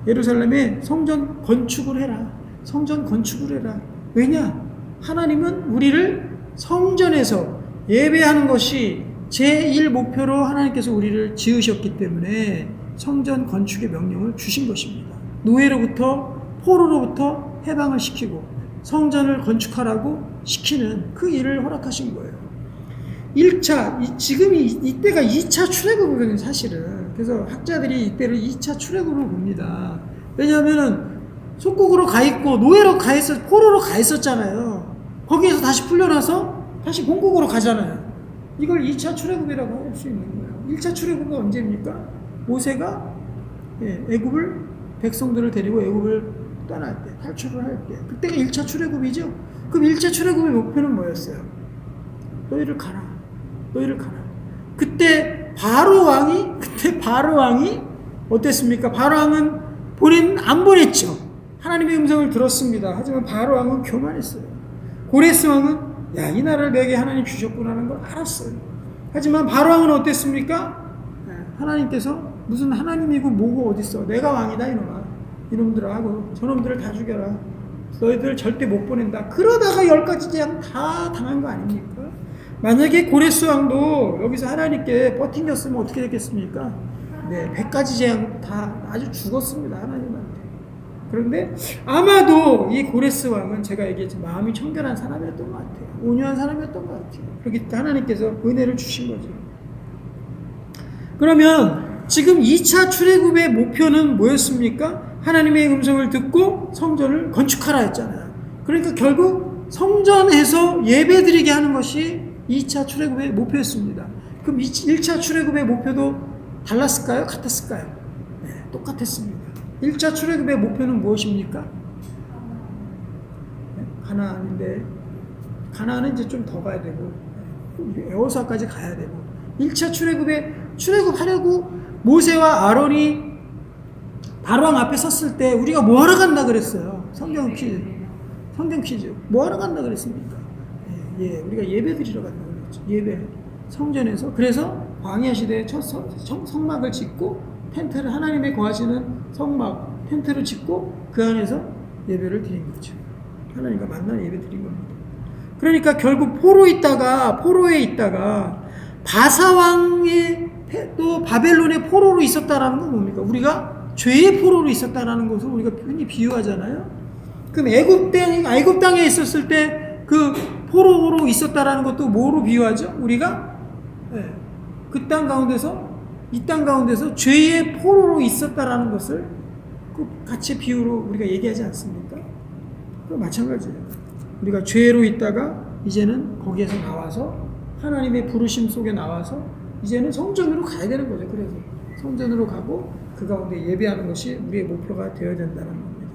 예루살렘에 성전 건축을 해라. 성전 건축을 해라. 왜냐? 하나님은 우리를 성전에서 예배하는 것이 제1 목표로 하나님께서 우리를 지으셨기 때문에 성전 건축의 명령을 주신 것입니다. 노예로부터, 포로로부터 해방을 시키고 성전을 건축하라고 시키는 그 일을 허락하신 거예요. 1차, 이때가 2차 출애굽이거든요, 사실은. 그래서 학자들이 이때를 2차 출애굽으로 봅니다. 왜냐하면 속국으로 가 있고 노예로 포로로 가 있었잖아요. 거기에서 다시 풀려나서 다시 본국으로 가잖아요. 이걸 2차 출애굽이라고 할 수 있는 거예요. 1차 출애굽은 언제입니까? 모세가 애굽을, 백성들을 데리고 애굽을 떠날 때, 탈출을 할 때, 그때가 1차 출애굽이죠. 그럼 1차 출애굽의 목표는 뭐였어요? 너희를 가라. 그때 바로 왕이 어땠습니까? 바로 왕은 안 보냈죠. 하나님의 음성을 들었습니다. 하지만 바로 왕은 교만했어요. 고레스 왕은 이 나라를 내게 하나님 주셨구나는 걸 알았어요. 하지만 바로 왕은 어땠습니까? 하나님께서 무슨 하나님이고 뭐고 어딨어. 내가 왕이다 이놈들아 하고 저놈들을 다 죽여라. 너희들 절대 못 보낸다. 그러다가 10가지 재앙 다 당한 거 아닙니까? 만약에 고레스 왕도 여기서 하나님께 버팅겼으면 어떻게 됐겠습니까? 100가지 재앙 다 아주 죽었습니다. 하나님한테. 그런데 아마도 이 고레스 왕은 제가 얘기했지만 마음이 청결한 사람이었던 것 같아요. 온유한 사람이었던 것 같아요. 그렇기 때문에 하나님께서 은혜를 주신 거죠. 그러면 지금 2차 출애굽의 목표는 뭐였습니까? 하나님의 음성을 듣고 성전을 건축하라 했잖아요. 그러니까 결국 성전에서 예배드리게 하는 것이 2차 출애굽의 목표였습니다. 그럼 1차 출애굽의 목표도 달랐을까요? 같았을까요? 똑같았습니다. 1차 출애굽의 목표는 무엇입니까? 가나안인데, 가나안은 이제 좀 더 가야 되고 여호수아까지 가야 되고, 1차 출애굽하려고 모세와 아론이 바로왕 앞에 섰을 때 우리가 뭐하러 간다 그랬어요? 성경 퀴즈. 뭐하러 간다 그랬습니까? 우리가 예배 드리러 간다 그랬죠. 예배, 성전에서. 그래서 광야 시대에 첫 성막을 짓고, 텐트를, 하나님의 거하시는 성막, 텐트를 짓고 그 안에서 예배를 드린 거죠. 하나님과 만나 예배 드린 겁니다. 그러니까 결국 포로에 있다가 바사왕의 또 바벨론의 포로로 있었다라는 건 뭡니까? 우리가 죄의 포로로 있었다라는 것을 우리가 흔히 비유하잖아요. 그럼 애굽 땅에 있었을 때 그 포로로 있었다라는 것도 뭐로 비유하죠? 우리가 그 땅 가운데서, 이 땅 가운데서 죄의 포로로 있었다라는 것을 같이 비유로 우리가 얘기하지 않습니까? 그 마찬가지예요. 우리가 죄로 있다가 이제는 거기에서 나와서 하나님의 부르심 속에 나와서 이제는 성전으로 가야 되는 거죠. 그래서 성전으로 가고 그 가운데 예배하는 것이 우리의 목표가 되어야 된다는 겁니다.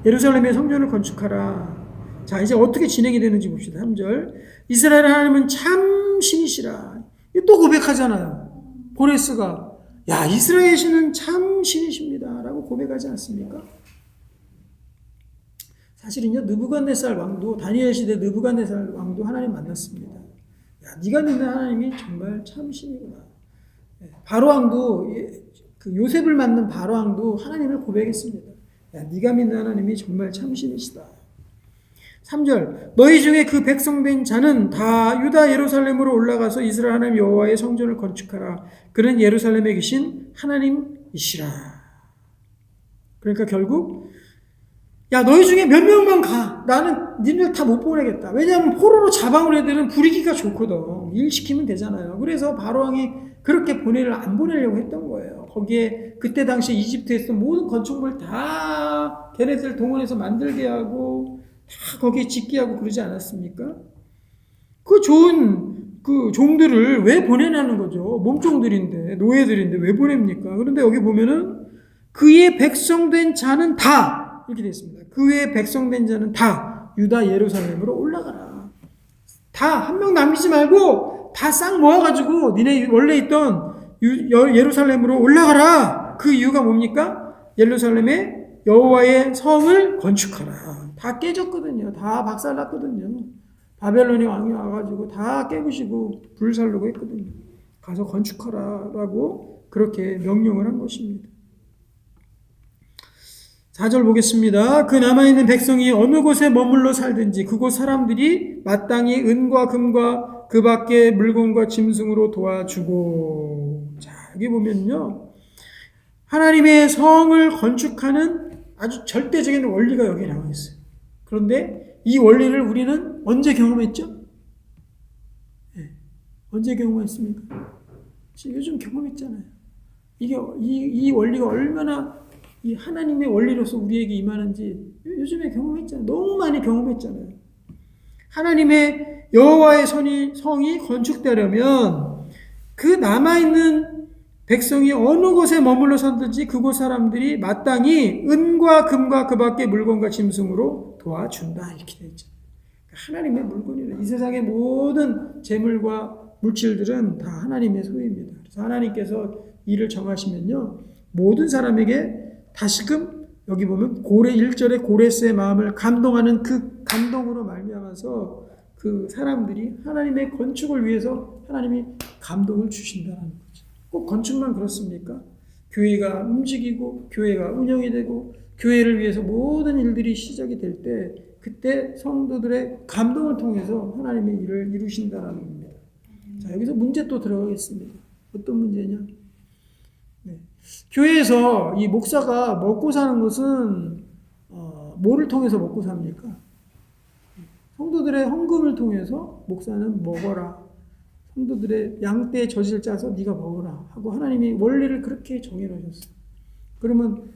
예루살렘에 성전을 건축하라. 자, 이제 어떻게 진행이 되는지 봅시다. 3절. 이스라엘 하나님은 참 신이시라. 또 고백하잖아요. 고레스가 야, 이스라엘 신은 참 신이십니다 라고 고백하지 않습니까? 사실은요, 느부갓네살 왕도, 다니엘 시대 느부갓네살 왕도 하나님 만났습니다. 야, 네가 믿는 하나님이 정말 참 신이구나. 바로 왕도, 그 요셉을 만난 바로 왕도 하나님을 고백했습니다. 야, 네가 믿는 하나님이 정말 참 신이시다. 3절. 너희 중에 그 백성된 자는 다 유다 예루살렘으로 올라가서 이스라엘 하나님 여호와의 성전을 건축하라. 그는 예루살렘에 계신 하나님이시라. 그러니까 결국 야, 너희 중에 몇 명만 가. 나는 니네들 다 못 보내겠다. 왜냐하면 포로로 잡아온 애들은 부리기가 좋거든. 일 시키면 되잖아요. 그래서 바로왕이 그렇게 안 보내려고 했던 거예요. 거기에 그때 당시 이집트에서 모든 건축물 다 걔네들 동원해서 만들게 하고 다 거기에 짓게 하고 그러지 않았습니까? 그 좋은 그 종들을 왜 보내냐는 거죠. 몸종들인데, 노예들인데 왜 보냅니까? 그런데 여기 보면은 그의 백성된 자는 다 이렇게 되어 있습니다. 그의 백성된 자는 다 유다 예루살렘으로 올라가라. 다 한 명 남기지 말고 다 싹 모아가지고 니네 원래 있던 예루살렘으로 올라가라. 그 이유가 뭡니까? 예루살렘에 여호와의 성을 건축하라. 다 깨졌거든요. 다 박살났거든요. 바벨론의 왕이 와가지고 다 깨부시고 불살르고 했거든요. 가서 건축하라라고 그렇게 명령을 한 것입니다. 4절 보겠습니다. 그 남아있는 백성이 어느 곳에 머물러 살든지 그곳 사람들이 마땅히 은과 금과 그 밖에 물건과 짐승으로 도와주고. 자, 여기 보면요, 하나님의 성을 건축하는 아주 절대적인 원리가 여기 나와 있어요. 그런데 이 원리를 우리는 언제 경험했죠? 네. 언제 경험했습니까? 지금 요즘 경험했잖아요. 이 원리가 얼마나 이 하나님의 원리로서 우리에게 임하는지 요즘에 경험했잖아요. 너무 많이 경험했잖아요. 하나님의 여호와의 성이 건축되려면 그 남아있는 백성이 어느 곳에 머물러 살든지 그곳 사람들이 마땅히 은과 금과 그 밖의 물건과 짐승으로 도와준다. 이렇게 되어 있죠. 하나님의 물건이에요. 이 세상의 모든 재물과 물질들은 다 하나님의 소유입니다. 그래서 하나님께서 일을 정하시면요, 모든 사람에게 다시금 여기 보면 1절에 고레스의 마음을 감동하는 그 감동으로 말미암아서 그 사람들이 하나님의 건축을 위해서 하나님이 감동을 주신다는 거죠. 꼭 건축만 그렇습니까? 교회가 움직이고 교회가 운영이 되고 교회를 위해서 모든 일들이 시작이 될 때 그때 성도들의 감동을 통해서 하나님의 일을 이루신다는 겁니다. 자, 여기서 문제 또 들어가겠습니다. 어떤 문제냐? 네. 교회에서 이 목사가 먹고 사는 것은 뭐를 통해서 먹고 삽니까? 성도들의 헌금을 통해서 목사는 먹어라. 성도들의 양떼 젖을 짜서 네가 먹어라 하고 하나님이 원리를 그렇게 정해놓으셨어요. 그러면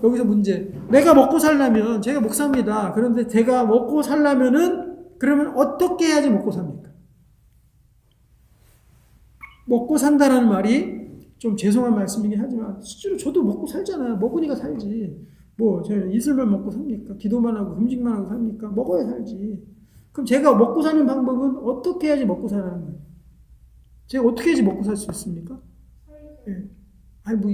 여기서 문제. 내가 먹고 살려면 제가 목사입니다. 그런데 제가 먹고 살려면은 그러면 어떻게 해야지 먹고 삽니까? 먹고 산다라는 말이 좀 죄송한 말씀이긴 하지만 실제로 저도 먹고 살잖아요. 먹으니까 살지. 뭐 제가 이슬만 먹고 삽니까? 기도만 하고 금식만 하고 삽니까? 먹어야 살지. 그럼 제가 먹고 사는 방법은 어떻게 해야지 먹고 사라는 거예요? 제가 어떻게 해야지 먹고 살 수 있습니까? 예. 아니 뭐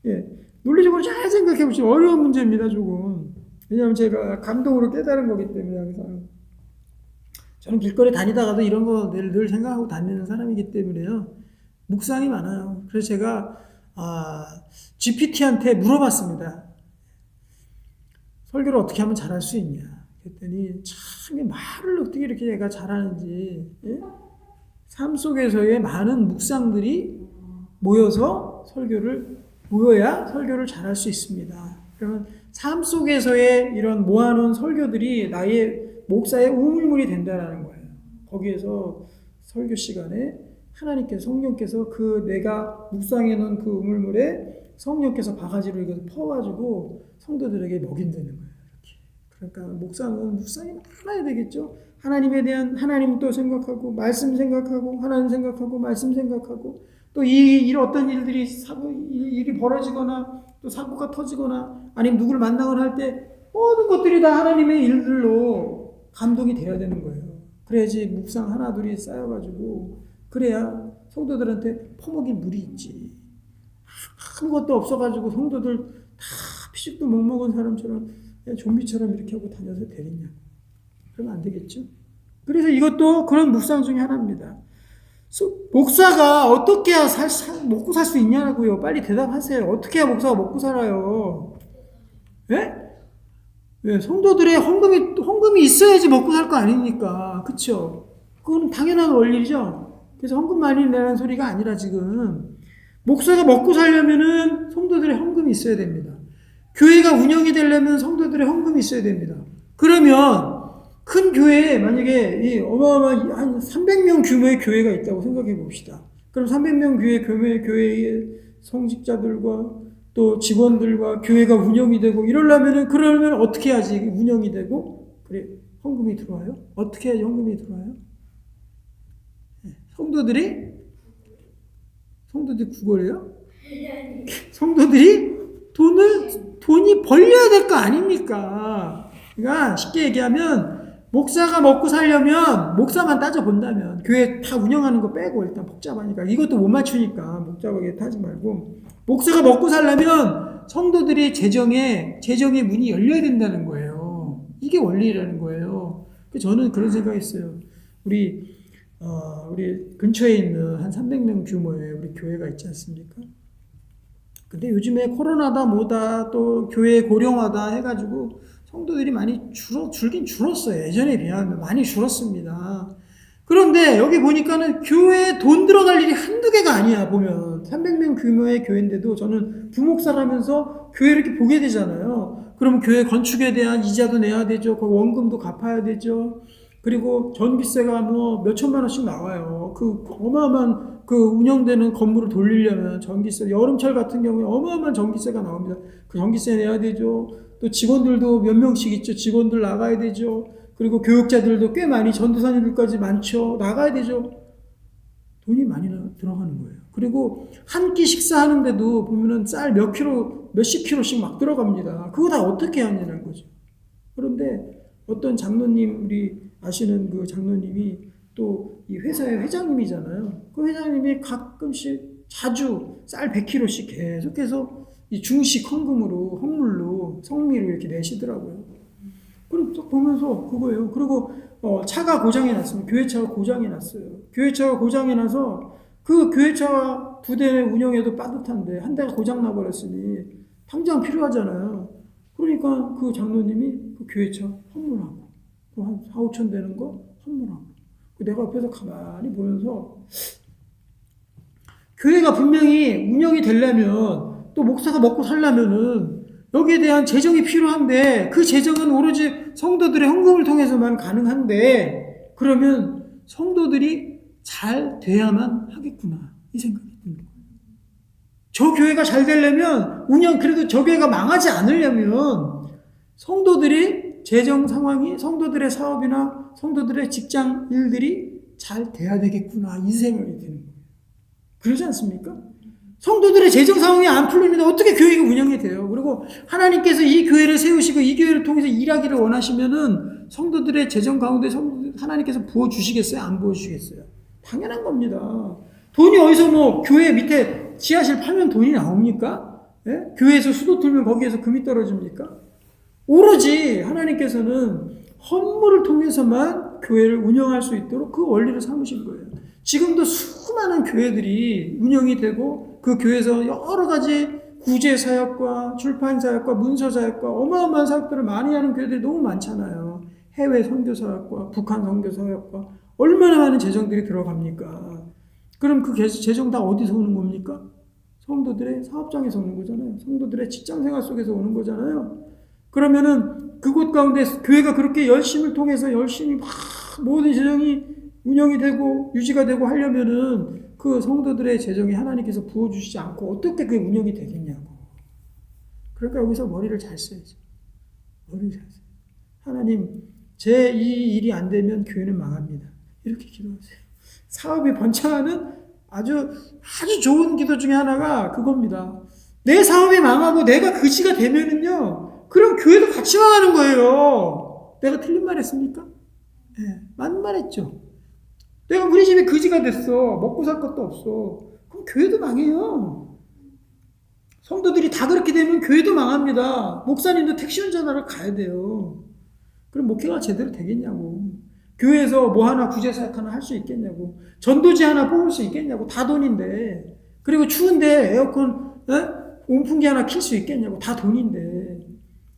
예. 논리적으로 잘 생각해 보시면 어려운 문제입니다, 조금. 왜냐하면 제가 감동으로 깨달은 거기 때문에 항상. 저는 길거리 다니다가도 이런 거 늘 생각하고 다니는 사람이기 때문에요. 묵상이 많아요. 그래서 제가 GPT한테 물어봤습니다. 설교를 어떻게 하면 잘할 수 있냐. 그랬더니 참 말을 어떻게 이렇게 얘가 잘하는지. 예? 삶 속에서의 많은 묵상들이 모여야 설교를 잘할 수 있습니다. 그러면 삶 속에서의 이런 모아놓은 설교들이 나의 목사의 우물물이 된다는 거예요. 거기에서 설교 시간에 하나님께서 성령께서 그 내가 묵상해 놓은 그 우물물에 성령께서 바가지로 이것을 퍼가지고 성도들에게 먹인다는 거예요. 이렇게. 그러니까 묵상이 많아야 되겠죠. 하나님에 대한 하나님 또 생각하고 말씀 생각하고 하나님 생각하고 말씀 생각하고 또 이 어떤 일이 벌어지거나 또 사고가 터지거나 아니면 누구를 만나거나 할 때 모든 것들이 다 하나님의 일들로 감동이 돼야 되는 거예요. 그래야지 묵상 하나 둘이 쌓여가지고 그래야 성도들한테 퍼먹일 물이 있지. 아무것도 없어가지고 성도들 다 피식도 못 먹은 사람처럼 좀비처럼 이렇게 하고 다녀서 되겠냐. 그러면 안 되겠죠. 그래서 이것도 그런 묵상 중에 하나입니다. 목사가 어떻게 해야 먹고 살 수 있냐고요. 빨리 대답하세요. 어떻게 해야 목사가 먹고 살아요? 예? 예, 성도들의 헌금이 있어야지 먹고 살 거 아닙니까? 그쵸? 그건 당연한 원리죠. 그래서 헌금 많이 내라는 소리가 아니라 지금 목사가 먹고 살려면은 성도들의 헌금이 있어야 됩니다. 교회가 운영이 되려면 성도들의 헌금이 있어야 됩니다. 그러면 큰 교회에 만약에 이 어마어마한 한 300명 규모의 교회가 있다고 생각해 봅시다. 그럼 300명 교회의 성직자들과 또 직원들과 교회가 운영이 되고 그러려면 어떻게 해야지 운영이 되고 그래 헌금이 들어와요? 어떻게 해야지 헌금이 들어와요? 성도들이 구걸해요? 성도들이 돈이 벌려야 될 거 아닙니까? 그러니까 쉽게 얘기하면 목사가 먹고 살려면 목사만 따져본다면 교회 다 운영하는 거 빼고 일단 복잡하니까 이것도 못 맞추니까 복잡하게 타지 말고 목사가 먹고 살려면 성도들이 재정의 문이 열려야 된다는 거예요. 이게 원리라는 거예요. 저는 그런 생각했어요. 우리 근처에 있는 한 300명 규모의 우리 교회가 있지 않습니까? 근데 요즘에 코로나다 뭐다 또 교회 고령화다 해가지고 성도들이 많이 줄긴 줄었어요. 예전에 비하면 많이 줄었습니다. 그런데 여기 보니까는 교회에 돈 들어갈 일이 한두 개가 아니야. 보면 300명 규모의 교회인데도 저는 부목사라면서 교회를 이렇게 보게 되잖아요. 그러면 교회 건축에 대한 이자도 내야 되죠. 그 원금도 갚아야 되죠. 그리고 전기세가 뭐 몇 천만 원씩 나와요. 그 어마어마한 그 운영되는 건물을 돌리려면 전기세, 여름철 같은 경우에 어마어마한 전기세가 나옵니다. 그 전기세 내야 되죠. 또 직원들도 몇 명씩 있죠. 직원들 나가야 되죠. 그리고 교육자들도 꽤 많이 전도사님들까지 많죠. 나가야 되죠. 돈이 많이 들어가는 거예요. 그리고 한 끼 식사하는데도 보면은 쌀 몇십 킬로씩 막 들어갑니다. 그거 다 어떻게 하냐는 거죠. 그런데 어떤 장로님, 우리 아시는 그 장로님이 또 이 회사의 회장님이잖아요. 그 회장님이 가끔씩 자주 쌀 100kg씩 계속해서 이 중식 헌금으로 성미로 이렇게 내시더라고요. 그럼 딱 보면서 그거예요. 그리고 차가 고장이 났으면 교회차가 고장이 났어요. 교회차가 고장이 나서 그 교회차 2대 운영해도 빠듯한데 한 대가 고장 나버렸으니 당장 필요하잖아요. 그러니까 그 장로님이 그 교회차 헌물하고 한 4, 5천 되는 거 헌물하고 내가 옆에서 가만히 보면서 교회가 분명히 운영이 되려면 또 목사가 먹고 살려면은 여기에 대한 재정이 필요한데 그 재정은 오로지 성도들의 헌금을 통해서만 가능한데 그러면 성도들이 잘 돼야만 하겠구나 이 생각이 듭니다. 저 교회가 잘 되려면 그래도 저 교회가 망하지 않으려면 성도들이 재정 상황이 성도들의 사업이나 성도들의 직장 일들이 잘 돼야 되겠구나 이 생각이 드는 거예요. 그러지 않습니까? 성도들의 재정 상황이 안 풀리는데 어떻게 교회가 운영이 돼요? 그리고 하나님께서 이 교회를 세우시고 이 교회를 통해서 일하기를 원하시면은 성도들의 재정 가운데 하나님께서 부어주시겠어요? 안 부어주시겠어요? 당연한 겁니다. 돈이 어디서 뭐 교회 밑에 지하실 파면 돈이 나옵니까? 예? 교회에서 수도 틀면 거기에서 금이 떨어집니까? 오로지 하나님께서는 헌물을 통해서만 교회를 운영할 수 있도록 그 원리를 삼으신 거예요. 지금도 수많은 교회들이 운영이 되고 그 교회에서 여러 가지 구제 사역과 출판 사역과 문서 사역과 어마어마한 사역들을 많이 하는 교회들이 너무 많잖아요. 해외 선교 사역과 북한 선교 사역과 얼마나 많은 재정들이 들어갑니까? 그럼 그 재정 다 어디서 오는 겁니까? 성도들의 사업장에서 오는 거잖아요. 성도들의 직장생활 속에서 오는 거잖아요. 그러면은 그곳 가운데 교회가 그렇게 열심을 통해서 열심히 막 모든 재정이 운영이 되고 유지가 되고 하려면은 그 성도들의 재정이 하나님께서 부어주시지 않고 어떻게 그게 운영이 되겠냐고. 그러니까 여기서 머리를 잘 써야죠. 머리를 잘 써요. 하나님, 제 이 일이 안 되면 교회는 망합니다. 이렇게 기도하세요. 사업이 번창하는 아주 좋은 기도 중에 하나가 그겁니다. 내 사업이 망하고 내가 그지가 되면은요, 그럼 교회도 같이 망하는 거예요. 내가 틀린 말 했습니까? 네, 맞는 말 했죠. 내가 우리 집에 그지가 됐어. 먹고 살 것도 없어. 그럼 교회도 망해요. 성도들이 다 그렇게 되면 교회도 망합니다. 목사님도 택시 운전하러 가야 돼요. 그럼 목회가 제대로 되겠냐고. 교회에서 뭐 하나 구제사역 하나 할 수 있겠냐고. 전도지 하나 뽑을 수 있겠냐고. 다 돈인데. 그리고 추운데 에어컨 온풍기 하나 킬 수 있겠냐고. 다 돈인데.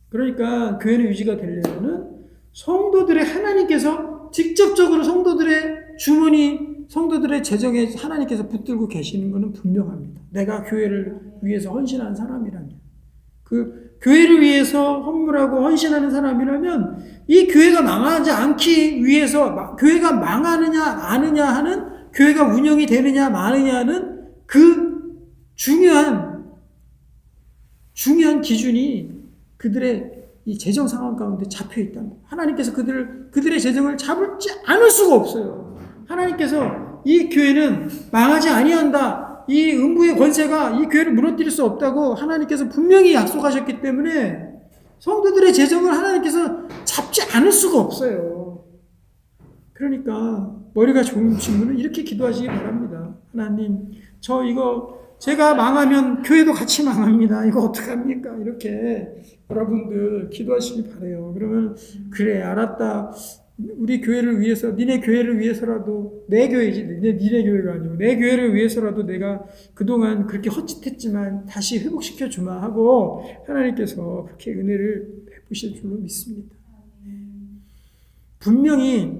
그러니까 교회는 유지가 되려면은 성도들의 하나님께서 직접적으로 성도들의 주머니, 성도들의 재정에 하나님께서 붙들고 계시는 것은 분명합니다. 내가 교회를 위해서 헌신한 사람이라면, 그 교회를 위해서 헌물하고 헌신하는 사람이라면 이 교회가 망하지 않기 위해서, 교회가 망하느냐 마느냐 하는, 교회가 운영이 되느냐 마느냐 하는 그 중요한 기준이 그들의 이 재정 상황 가운데 잡혀 있다는 거예요. 하나님께서 그들의 재정을 잡지 않을 수가 없어요. 하나님께서 이 교회는 망하지 아니한다. 이 음부의 권세가 이 교회를 무너뜨릴 수 없다고 하나님께서 분명히 약속하셨기 때문에 성도들의 재정을 하나님께서 잡지 않을 수가 없어요. 그러니까 머리가 좋은 친구는 이렇게 기도하시기 바랍니다. 하나님, 제가 망하면 교회도 같이 망합니다. 이거 어떡합니까? 이렇게 여러분들 기도하시기 바라요. 그러면 그래, 알았다. 우리 교회를 위해서, 니네 교회를 위해서라도, 내 교회지, 니네 교회가 아니고 내 교회를 위해서라도 내가 그동안 그렇게 헛짓했지만 다시 회복시켜 주마 하고 하나님께서 그렇게 은혜를 베푸실 줄로 믿습니다. 분명히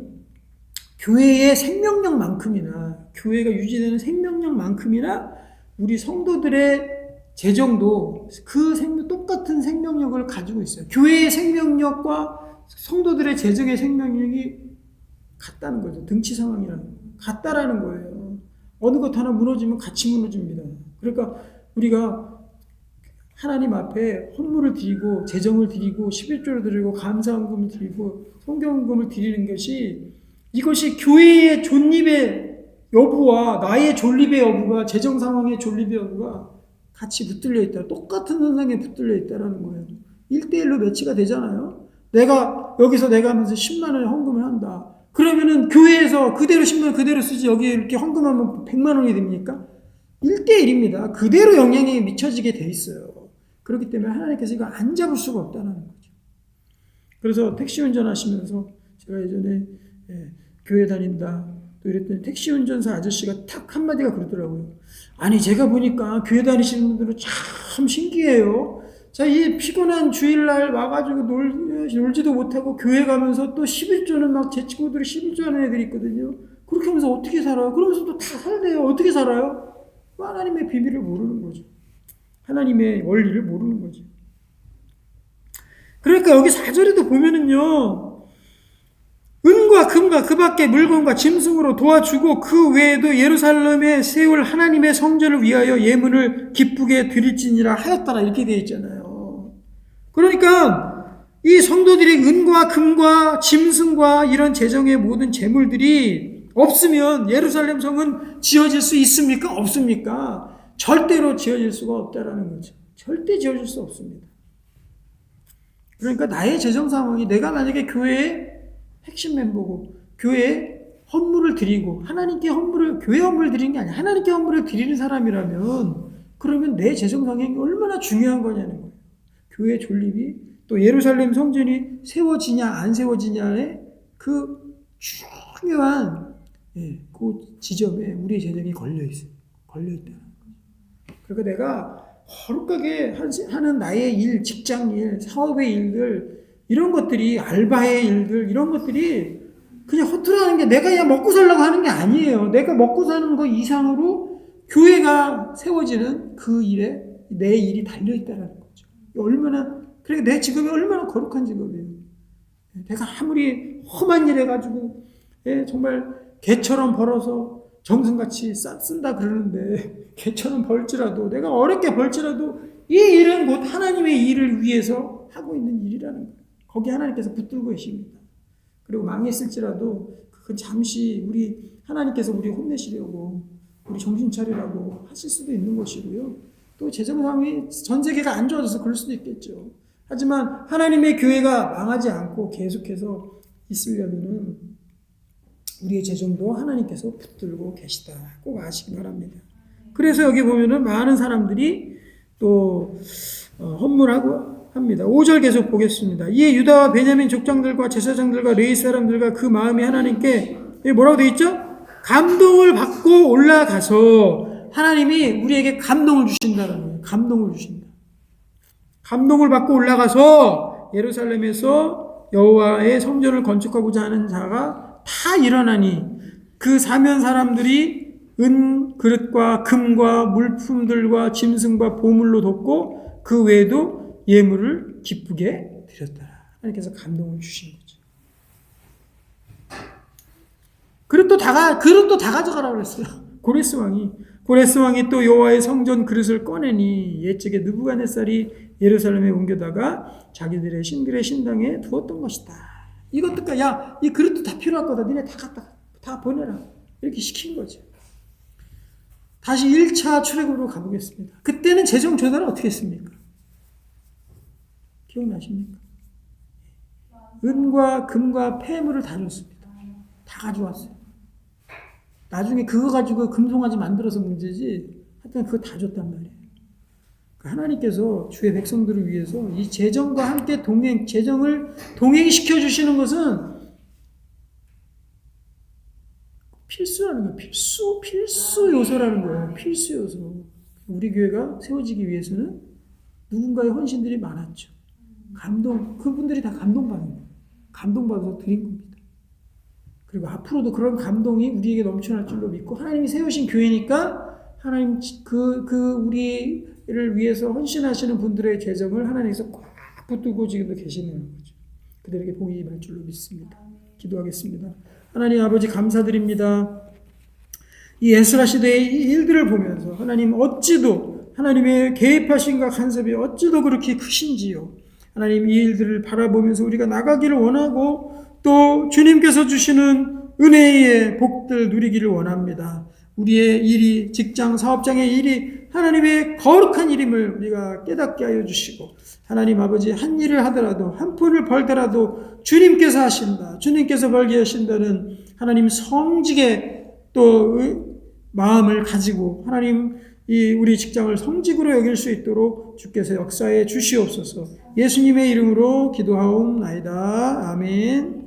교회의 생명력만큼이나, 교회가 유지되는 생명력만큼이나 우리 성도들의 재정도 똑같은 생명력을 가지고 있어요. 교회의 생명력과 성도들의 재정의 생명력이 같다는 거죠. 등치 상황이라는 거. 같다라는 거예요. 어느 것 하나 무너지면 같이 무너집니다. 그러니까 우리가 하나님 앞에 헌물을 드리고 재정을 드리고 11조를 드리고 감사헌금을 드리고 성경헌금을 드리는 것이, 이것이 교회의 존립의 여부와 나의 존립의 여부가, 재정 상황의 존립의 여부가 같이 붙들려 있다. 똑같은 현상에 붙들려 있다라는 거예요. 1대1로 매치가 되잖아요. 여기서 내가 하면서 10만 원의 헌금을 한다. 그러면은 교회에서 그대로 10만 원 그대로 쓰지, 여기 이렇게 헌금하면 100만 원이 됩니까? 1대1입니다. 그대로 영향이 미쳐지게 돼 있어요. 그렇기 때문에 하나님께서 이거 안 잡을 수가 없다는 거죠. 그래서 택시 운전하시면서 제가 예전에 교회 다닌다 또 이랬더니 택시 운전사 아저씨가 탁 한마디가 그러더라고요. 아니, 제가 보니까 교회 다니시는 분들은 참 신기해요. 자, 이 피곤한 주일날 와가지고 놀지도 못하고 교회 가면서 또 11조는 막 제 친구들이 11조 하는 애들이 있거든요. 그렇게 하면서 어떻게 살아요? 그러면서 또 다 살래요. 어떻게 살아요? 하나님의 비밀을 모르는 거죠. 하나님의 원리를 모르는 거죠. 그러니까 여기 4절에도 보면은요, 은과 금과 그 밖의 물건과 짐승으로 도와주고 그 외에도 예루살렘에 세울 하나님의 성전을 위하여 예물을 기쁘게 드릴지니라 하였더라, 이렇게 되어 있잖아요. 그러니까 이 성도들이 은과 금과 짐승과 이런 재정의 모든 재물들이 없으면 예루살렘 성은 지어질 수 있습니까? 없습니까? 절대로 지어질 수가 없다라는 거죠. 절대 지어질 수 없습니다. 그러니까 나의 재정 상황이, 내가 만약에 교회의 핵심 멤버고 교회에 헌물을 드리고 하나님께 교회 헌물을 드리는 게 아니라 하나님께 헌물을 드리는 사람이라면, 그러면 내 재정 상황이 얼마나 중요한 거냐는 거예요. 교회 존립이, 또 예루살렘 성전이 세워지냐 안 세워지냐의 그 중요한 그 지점에 우리의 재정이 걸려있다는 거죠. 그러니까 내가 거룩하게 하는 나의 일, 직장 일, 사업의 일들, 이런 것들이, 알바의 일들, 이런 것들이 그냥 허투루 하는 게, 내가 그냥 먹고 살려고 하는 게 아니에요. 내가 먹고 사는 거 이상으로 교회가 세워지는 그 일에 내 일이 달려있다는 거죠. 그러니까 내 직업이 얼마나 거룩한 직업이에요. 내가 아무리 험한 일 해가지고 정말 개처럼 벌어서 정성같이 쓴다 그러는데, 개처럼 벌지라도, 내가 어렵게 벌지라도 이 일은 곧 하나님의 일을 위해서 하고 있는 일이라는 거예요. 거기 하나님께서 붙들고 계십니다. 그리고 망했을지라도 그건 잠시 하나님께서 우리 혼내시려고 우리 정신 차리라고 하실 수도 있는 것이고요. 또 재정 상황이 전 세계가 안 좋아져서 그럴 수도 있겠죠. 하지만 하나님의 교회가 망하지 않고 계속해서 있으려면은 우리의 재정도 하나님께서 붙들고 계시다. 꼭 아시기 바랍니다. 그래서 여기 보면은 많은 사람들이 또 헌물하고 합니다. 5절 계속 보겠습니다. 이에 유다와 베냐민 족장들과 제사장들과 레위 사람들과 그 마음이 하나님께 뭐라고 되어 있죠? 감동을 받고 올라가서 하나님이 우리에게 감동을 주신다는 거예요. 감동을 주신다. 감동을 받고 올라가서 예루살렘에서 여호와의 성전을 건축하고자 하는 자가 다 일어나니 그 사면 사람들이 은 그릇과 금과 물품들과 짐승과 보물로 돋고 그 외에도 예물을 기쁘게 드렸더라. 하나님께서 감동을 주신 거죠. 그릇도 다 가져가라고 그랬어요. 고레스 왕이 또 여호와의 성전 그릇을 꺼내니 옛적에 느부갓네살이 예루살렘에 옮겨다가 자기들의 신들의 신당에 두었던 것이다. 이것도 야, 이 그릇도 다 필요할 거다. 니네 다 보내라. 이렇게 시킨 거죠. 다시 1차 출애굽으로 가보겠습니다. 그때는 재정 조달을 어떻게 했습니까? 기억나십니까? 은과 금과 폐물을 다 줬습니다. 다 가져왔어요. 나중에 그거 가지고 금송아지 만들어서 문제지. 하여튼 그거 다 줬단 말이에요. 하나님께서 주의 백성들을 위해서 이 재정과 함께 재정을 동행시켜 주시는 것은 필수라는 거예요. 필수 요소라는 거예요. 필수 요소. 우리 교회가 세워지기 위해서는 누군가의 헌신들이 많았죠. 그분들이 다 감동받는 거예요. 감동받아서 드린 겁니다. 그리고 앞으로도 그런 감동이 우리에게 넘쳐날 줄로 믿고 하나님이 세우신 교회니까 하나님 우리를 위해서 헌신하시는 분들의 재정을 하나님께서 꽉 붙들고 지금도 계시는 거죠. 그들에게 복이 임할 줄로 믿습니다. 기도하겠습니다. 하나님 아버지 감사드립니다. 이 에스라 시대의 이 일들을 보면서 하나님 어찌도 하나님의 개입하신과 간섭이 어찌도 그렇게 크신지요. 하나님 이 일들을 바라보면서 우리가 나가기를 원하고 또 주님께서 주시는 은혜의 복들 누리기를 원합니다. 우리의 일이 직장 사업장의 일이 하나님의 거룩한 일임을 우리가 깨닫게 하여 주시고 하나님 아버지 한 일을 하더라도 한 푼을 벌더라도 주님께서 하신다. 주님께서 벌게 하신다는 하나님 성직의 또 마음을 가지고 하나님 우리 직장을 성직으로 여길 수 있도록 주께서 역사해 주시옵소서. 예수님의 이름으로 기도하옵나이다. 아멘.